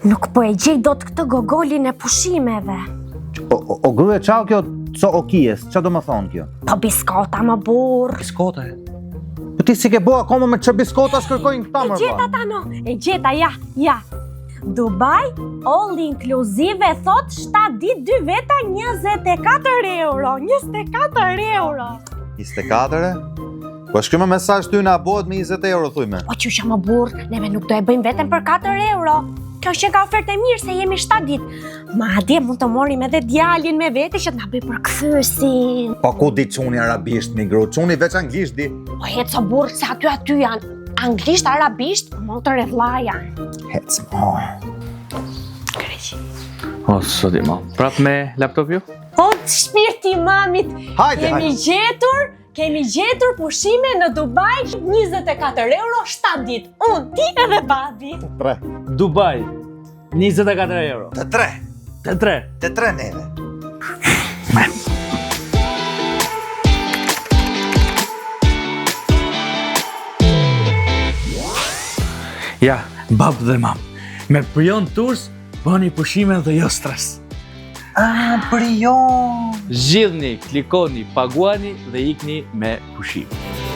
Nuk po e gjej dot këtë gogolin e pushimeve. O gruje, qa kjo co okijes? Qa do më thonë kjo? Po biskota më burr. Biskota e? Po ti si ke bo akoma me që biskota shkërkojnë këta E mërë gjeta ta no, e gjeta, ja. Dubai, all inclusive, thot 7 ditë 2 veta 24 euro. 24 euro. 24? Po shkryme mesazh ty na bëhet me 20 euro, thujme. Po që më burr, neve nuk do e bëjmë vetëm për 4 euro. Kjo është nga ofertë e mirë se jemi 7 ditë. Madje mund të morim edhe djalin me vete që të na bëj për kthyesin. Po ku di çuni arabisht, mi gru, çuni veç anglisht di. Po heco burr, se aty janë anglisht, arabisht, motor e vllaja. Hec mo. Kreqi. O, sot i mam. Prap me laptop ju? O, shpirti i mamit. Hajde, Kemi gjetur pushime në Dubai 24 euro 7 ditë. Unë, ti edhe babi. Dubai, 24 euro. Të tre. Të tre neve. Ja, bab dhe mam. Me Prion Tours, bëni pushime dhe jo stres. Prion. Zgjidhni, klikoni, paguani dhe ikni me pushime.